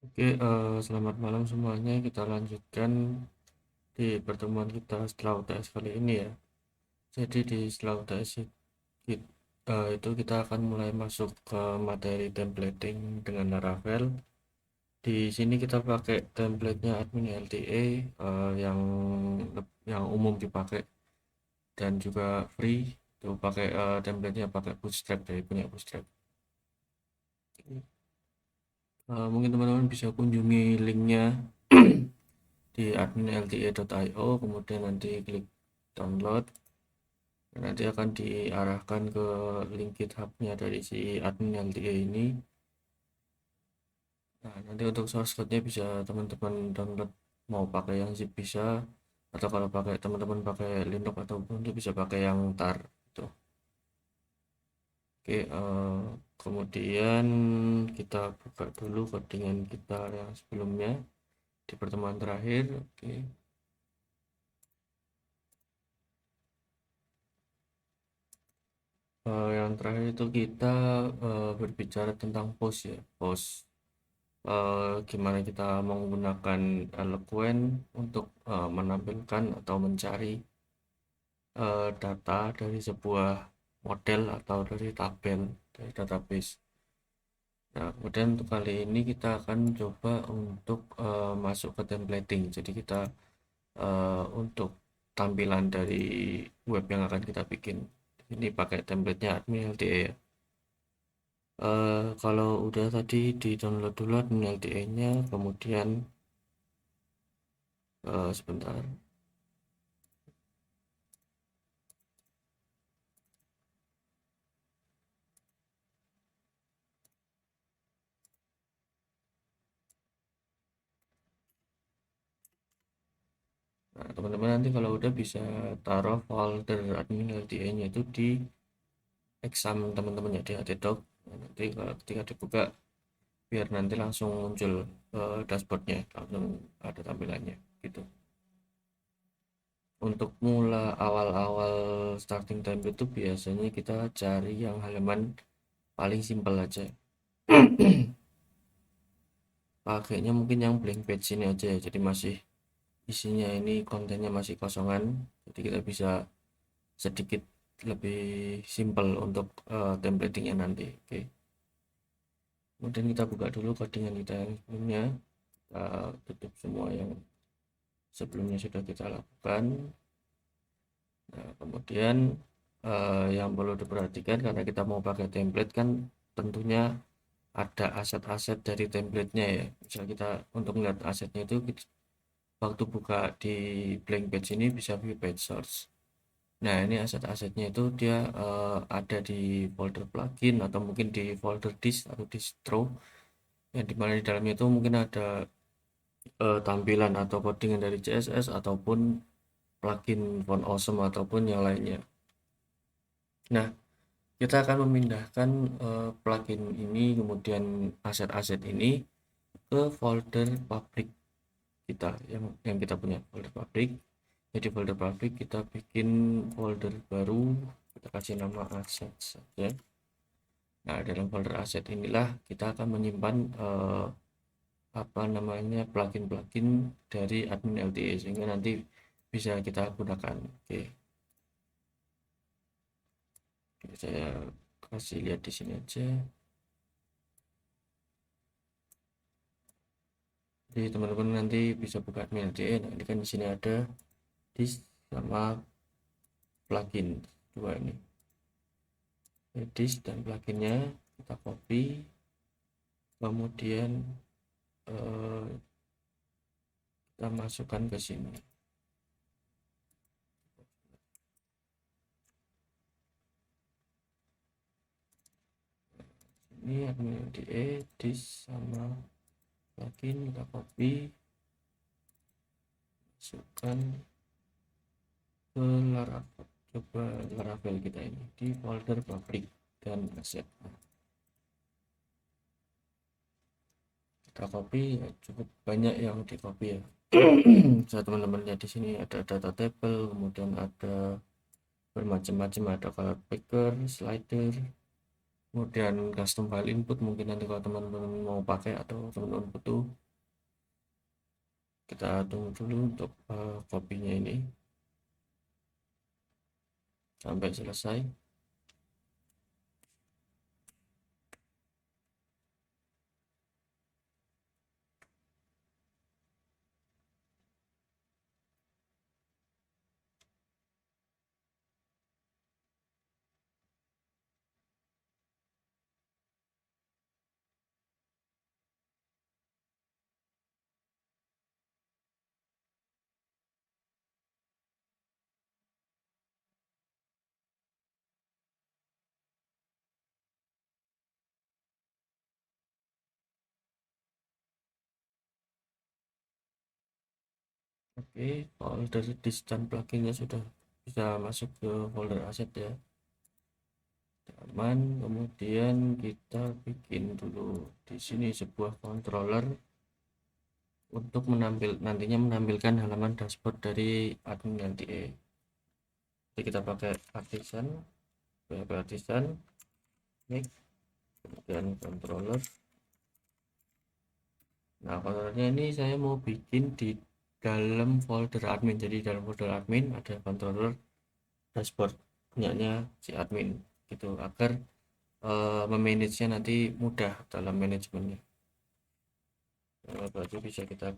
Oke, selamat malam semuanya. Kita lanjutkan di pertemuan kita setelah UTS kali ini ya. Jadi di setelah UTS itu kita akan mulai masuk ke materi templating dengan Laravel. Di sini kita pakai templatenya admin LTA yang umum dipakai dan juga free. Itu pakai templatenya pakai Bootstrap dari punya Bootstrap. Mungkin teman-teman bisa kunjungi linknya di admin.lta.io, kemudian nanti klik download, dan nanti akan diarahkan ke link GitHub-nya dari si admin LTA ini. Nah, nanti untuk source code-nya bisa teman-teman download, mau pakai yang zip bisa, atau kalau pakai teman-teman pakai Linux atau Ubuntu bisa pakai yang tar gitu. Oke, kemudian kita buka dulu codingan kita yang sebelumnya di pertemuan terakhir. Oke. Yang terakhir itu kita berbicara tentang post ya, post. Gimana kita menggunakan Eloquent untuk menampilkan atau mencari data dari sebuah model atau dari tabel dari database. Nah, kemudian untuk kali ini kita akan coba untuk masuk ke templating. Jadi kita untuk tampilan dari web yang akan kita bikin. Ini pakai templatenya admin LDE ya. Kalau udah tadi di download dulu admin LDE-nya, kemudian sebentar. Nah, teman-teman nanti kalau udah bisa taruh folder admin LDE-nya itu di exam teman-teman ya, di htdoc. Nah, nanti kalau ketika dibuka biar nanti langsung muncul dashboardnya, langsung ada tampilannya gitu. Untuk mula awal-awal starting template itu biasanya kita cari yang halaman paling simpel aja. Pakainya mungkin yang blank page ini aja ya, jadi masih isinya ini kontennya masih kosongan, jadi kita bisa sedikit lebih simpel untuk templatingnya nanti. Oke, kemudian kita buka dulu codingan kita yang sebelumnya, kita tutup semua yang sebelumnya sudah kita lakukan. Nah, kemudian yang perlu diperhatikan karena kita mau pakai template kan tentunya ada aset-aset dari templatenya ya. Misal kita untuk melihat asetnya itu waktu buka di blank page ini bisa view page source. Nah, ini aset-asetnya itu dia ada di folder plugin atau mungkin di folder dist atau distro, yang dimana di dalamnya itu mungkin ada tampilan atau codingan dari CSS ataupun plugin font awesome ataupun yang lainnya. Nah, kita akan memindahkan plugin ini kemudian aset-aset ini ke folder public kita yang kita punya folder public. Jadi folder public kita bikin folder baru, kita kasih nama aset saja. Nah, dalam folder aset inilah kita akan menyimpan apa namanya plugin-plugin dari admin LTE sehingga nanti bisa kita gunakan. Oke, saya kasih lihat di sini aja. Jadi teman-teman nanti bisa buka admin LTE. Nah, ini kan di sini ada disk sama plugin dua ini. Disk dan pluginnya kita copy, kemudian eh, kita masukkan ke sini. Ini admin LDE, disk sama plugin kita copy, masukkan ke Laravel. Coba Laravel kita ini di folder public dan aset. Kita copy ya, cukup banyak yang di copy ya. Saya teman-temannya di sini ada data table, kemudian ada bermacam-macam, ada color picker, slider, kemudian custom file input mungkin nanti kalau teman-teman mau pakai atau teman-teman butuh. Kita tunggu dulu untuk kopinya ini sampai selesai. Oke, folder disk dan pluginnya sudah bisa masuk ke folder aset ya, aman. Kemudian kita bikin dulu di sini sebuah controller untuk nantinya menampilkan halaman dashboard dari admin LTA. Jadi kita pakai artisan, make, kemudian controller. Nah, controllernya ini saya mau bikin di dalam folder admin. Jadi dalam folder admin ada controller dashboard punyanya si admin gitu, agar memanagenya nanti mudah dalam manajemennya. Berarti bisa kita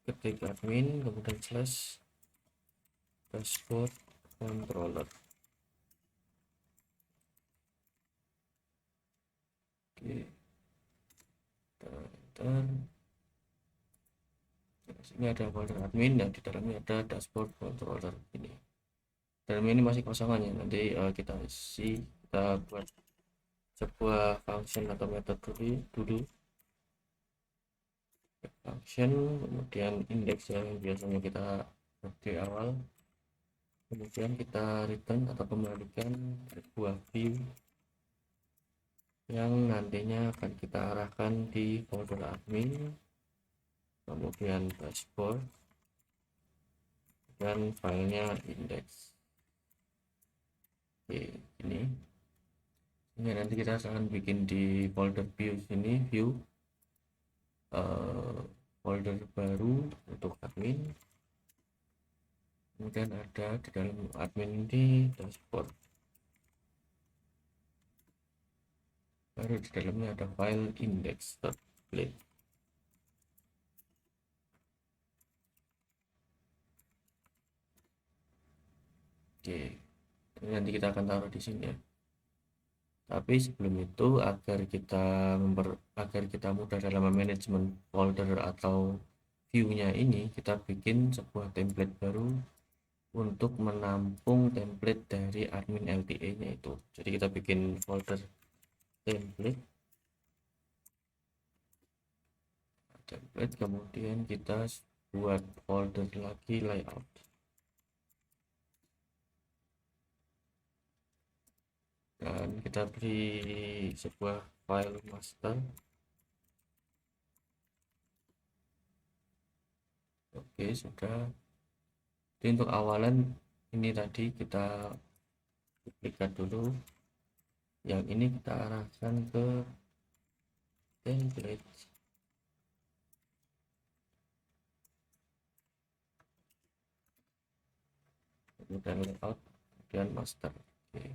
ketik admin kemudian slash dashboard controller. Oke, dan ini ada folder admin dan di dalamnya ada dashboard controller ini. Dalam ini masih kosongan ya, nanti kita isi, kita buat sebuah function atau metode dulu function, kemudian index yang biasanya kita di awal, kemudian kita return atau kembalikan sebuah view yang nantinya akan kita arahkan di folder admin, kemudian dashboard dan filenya index. Oke, ini nanti kita akan bikin di folder view sini, view folder baru untuk admin, kemudian ada di dalam admin di dashboard, baru di dalamnya ada file index.play. Oke, ini nanti kita akan taruh di sini ya. Tapi sebelum itu, agar kita mudah dalam manajemen folder atau view-nya ini, kita bikin sebuah template baru untuk menampung template dari admin LTA-nya itu. Jadi kita bikin folder template, kemudian kita buat folder lagi layout. Dan kita beri sebuah file master. Oke, sudah. Jadi untuk awalan ini tadi kita duplikat dulu, yang ini kita arahkan ke template, kemudian layout, kemudian master. Oke.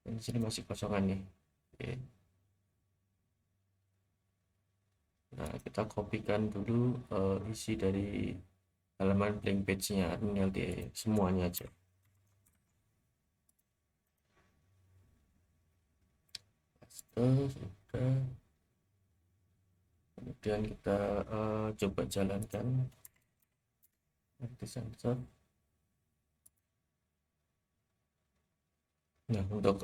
Dan di sini masih kosongan nih. Oke. Nah, kita kopikan dulu isi dari halaman blank page-nya admin LTA semuanya aja. Sudah. Kemudian kita coba jalankan sensor. Nah, untuk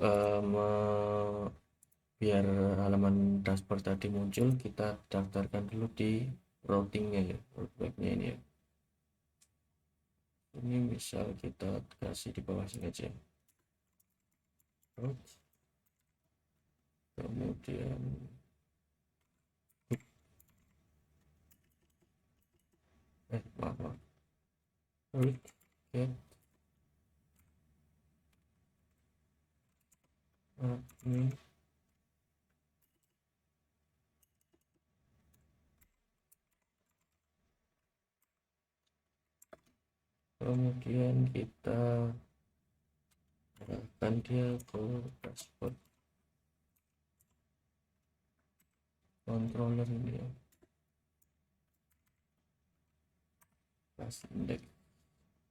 biar halaman dashboard tadi muncul, kita daftarkan dulu di routingnya ya, route ini ya. Ini misal kita kasih di bawah sini aja, route, kemudian maaf route get admin. Kemudian kita arahkan dia ke dashboard controller ini ya, pas index.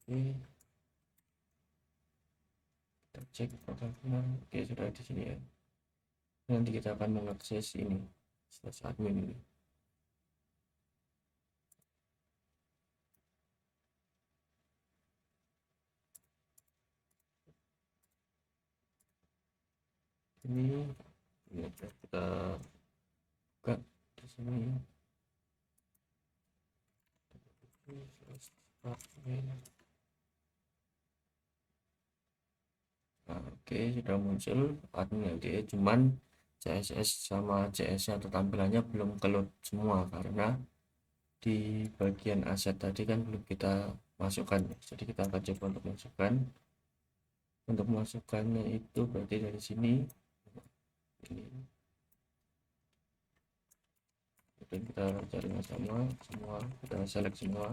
Oke, kita cek apakah benar. Oke, sudah di sini ya. Nanti kita akan mengakses ini slash admin ini. Ini kita buka di sini. Nah, oke, sudah muncul admin LDE, cuman CSS sama CS nya atau tampilannya belum keload semua karena di bagian aset tadi kan belum kita masukkan. Jadi kita akan coba untuk masukkannya itu berarti dari sini ini. Kemudian kita cari sama semua, kita select semua,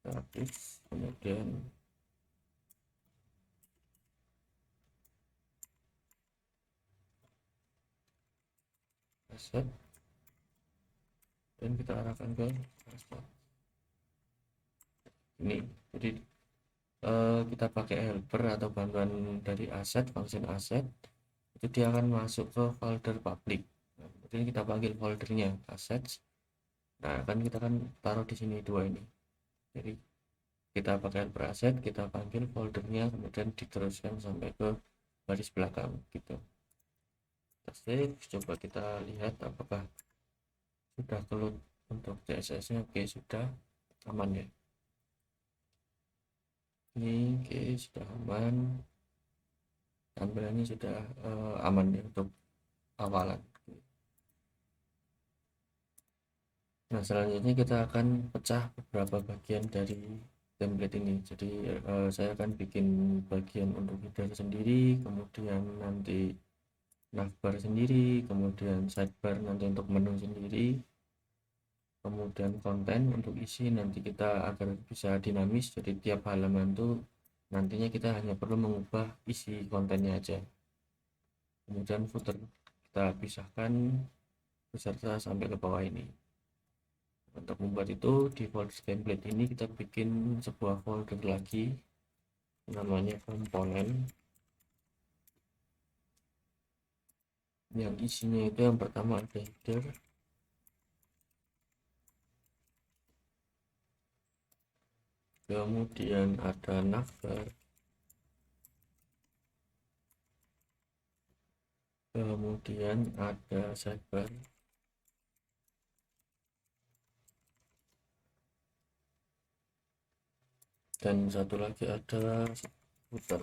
aktif, kemudian aset, dan kita arahkan ke aset ini. Jadi kita pakai helper atau bantuan dari aset, function aset itu dia akan masuk ke folder public. Kemudian kita panggil foldernya assets. Nah, kita kan taruh di sini dua ini. Jadi kita pakai helper aset, kita panggil foldernya, kemudian diteruskan sampai ke baris belakang gitu. Kita save, coba kita lihat apakah sudah keload untuk CSS nya. Oke, sudah aman ya. Ini oke, sudah aman, tampilannya sudah aman ya untuk awalan. Nah, selanjutnya kita akan pecah beberapa bagian dari template ini. Jadi saya akan bikin bagian untuk header sendiri, kemudian nanti navbar sendiri, kemudian sidebar nanti untuk menu sendiri, kemudian konten untuk isi nanti kita agar bisa dinamis. Jadi tiap halaman tuh nantinya kita hanya perlu mengubah isi kontennya aja. Kemudian footer kita pisahkan beserta sampai ke bawah ini. Untuk membuat itu di folder template ini kita bikin sebuah folder lagi namanya komponen, yang isinya itu yang pertama ada header, kemudian ada navbar, kemudian ada sidebar, dan satu lagi ada footer.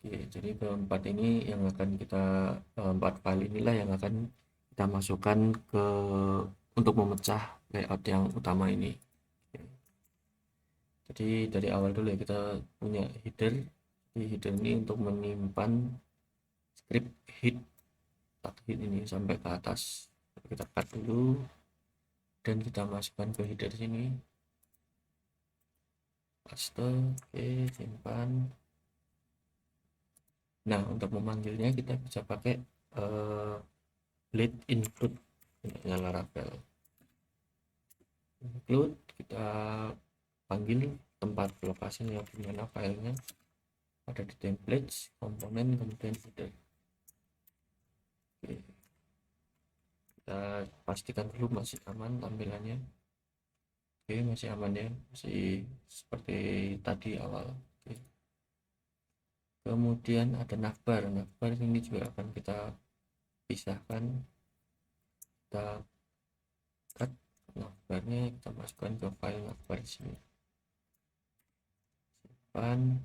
Oke, jadi keempat ini yang akan kita empat file inilah yang akan kita masukkan ke untuk memecah layout yang utama ini. Oke. Jadi dari awal dulu ya kita punya header. Di header ini untuk menyimpan script head, tag head ini sampai ke atas. Kita cut dulu dan kita masukkan ke header sini. Paste, oke, simpan. Nah, untuk memanggilnya kita bisa pakai blade include punya Laravel. Include kita panggil tempat lokasinya di mana filenya, ada di templates, komponen, kemudian header. Oke. Kita pastikan dulu masih aman tampilannya. Oke, masih aman ya, masih seperti tadi awal. Oke. Kemudian ada navbar ini juga akan kita pisahkan, kita cut navbarnya, kita masukkan ke file navbar di sini, simpan,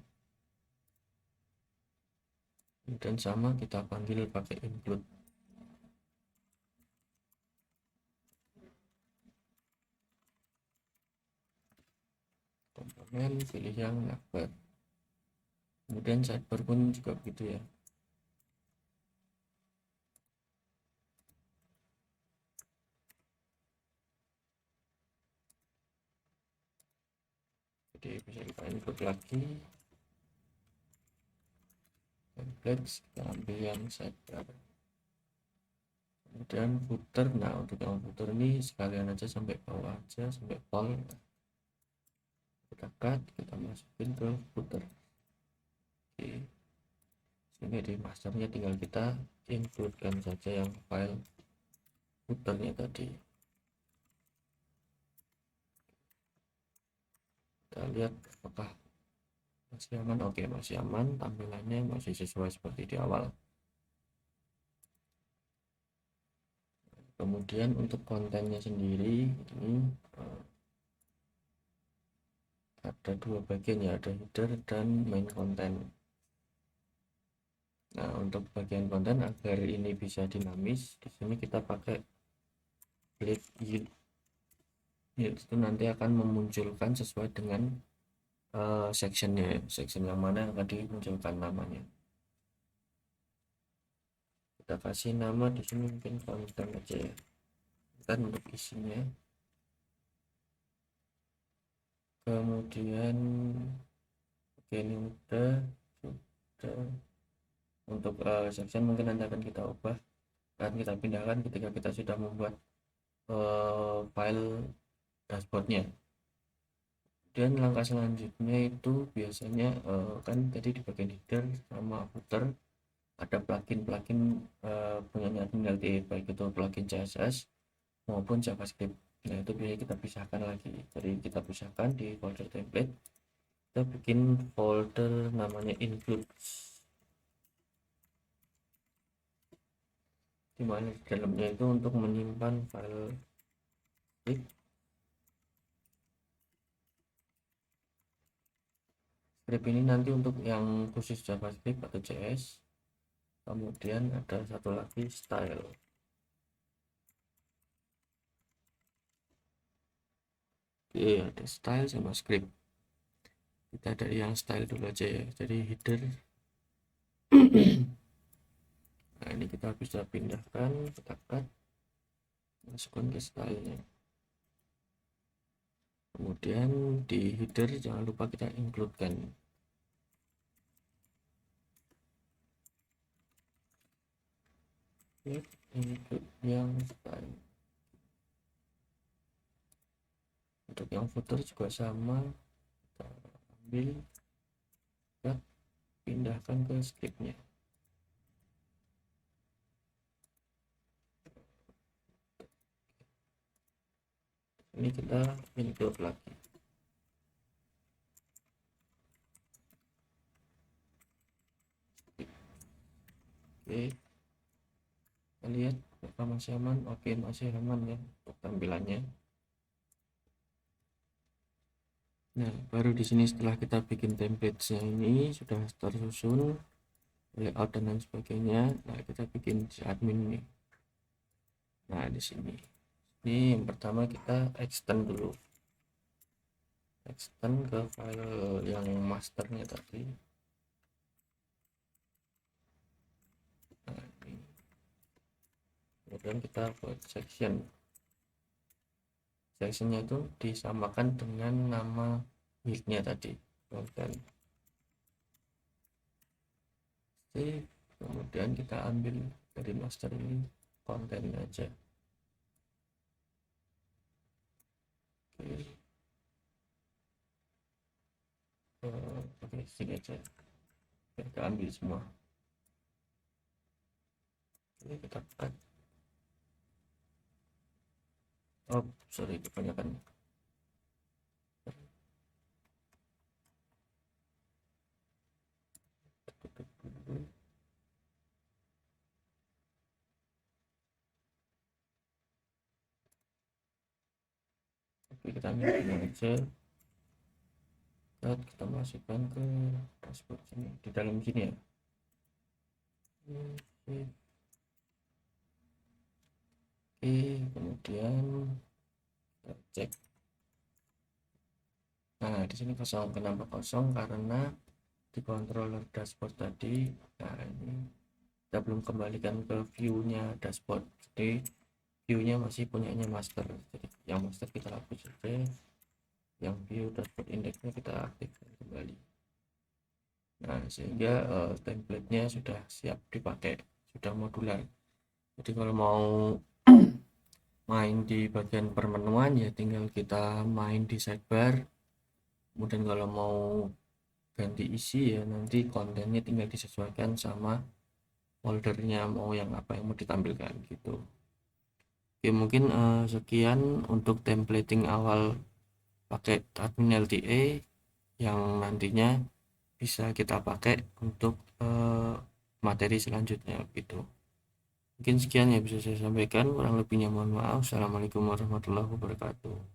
dan sama kita panggil pakai include. dan pilih yang Navbar. Kemudian sidebar pun juga begitu ya. Jadi bisa kita input lagi template, kita ambil yang sidebar. Kemudian footer, nah untuk yang footer ini sekalian aja sampai bawah aja, sampai pol kita cut, kita masukin ke footer. Oke, sehingga di masternya tinggal kita includekan saja yang file footernya tadi. Kita lihat apakah masih aman. Oke, masih aman, tampilannya masih sesuai seperti di awal. Kemudian untuk kontennya sendiri ini ada dua bagian ya, ada header dan main content. Nah, untuk bagian konten agar ini bisa dinamis, di sini kita pakai blade yield. Itu nanti akan memunculkan sesuai dengan sectionnya, section yang mana yang akan dimunculkan namanya. Kita kasih nama di sini mungkin konten aja ya, dan untuk isinya. Kemudian oke, ini sudah untuk section mungkin nanti akan kita ubah dan kita pindahkan ketika kita sudah membuat file dashboardnya. Dan langkah selanjutnya itu biasanya kan tadi di bagian header sama footer ada plugin punyanya admin LTE, baik itu plugin CSS maupun JavaScript. Nah, itu biasanya kita pisahkan lagi. Jadi kita pisahkan di folder template, kita bikin folder namanya include, dimana di dalamnya itu untuk menyimpan file script ini nanti untuk yang khusus JavaScript atau JS. Kemudian ada satu lagi style. Oke, ada style sama script. Kita dari yang style dulu aja ya. Jadi header. Nah, ini kita bisa pindahkan, kita cut, masukkan ke stylenya. Kemudian di header jangan lupa kita includekan. Include yang style. Untuk yang footer juga sama, kita ambil, kita pindahkan ke scriptnya. Ini kita include lagi. Oke, kita lihat apakah masih aman. Oke, masih aman ya untuk tampilannya. Nah, baru di sini setelah kita bikin template-nya ini sudah tersusun layout dan lain sebagainya. Nah, kita bikin si admin ini. Nah, di sini ini yang pertama kita extend dulu, extend ke file yang masternya tadi. Nah, ini. Kemudian kita buat sectionnya itu disamakan dengan nama buildnya tadi, dan kemudian kita ambil dari master ini kontennya aja. Oke, sini aja kita ambil semua. Ini kita cut. Oh sorry, kebanyakan. Oke, kita ambil ini aja, kita masukkan ke dashboard sini, di dalam sini ya. Oke, kemudian kita cek. Nah, Nah, di sini kosong. Kenapa kosong? Karena di controller dashboard tadi, nah ini kita belum kembalikan ke view-nya dashboard. Jadi view-nya masih punyanya master. Jadi yang master kita hapus saja, yang view dashboard index-nya kita aktifkan kembali. Nah, sehingga template-nya sudah siap dipakai, sudah modular. Jadi kalau mau main di bagian permenuan ya tinggal kita main di sidebar. Kemudian kalau mau ganti isi ya nanti kontennya tinggal disesuaikan sama foldernya, mau yang apa yang mau ditampilkan gitu. Oke, mungkin sekian untuk templating awal pakai admin LTA yang nantinya bisa kita pakai untuk materi selanjutnya gitu. Mungkin sekian yang bisa saya sampaikan, kurang lebihnya mohon maaf. Assalamualaikum warahmatullahi wabarakatuh.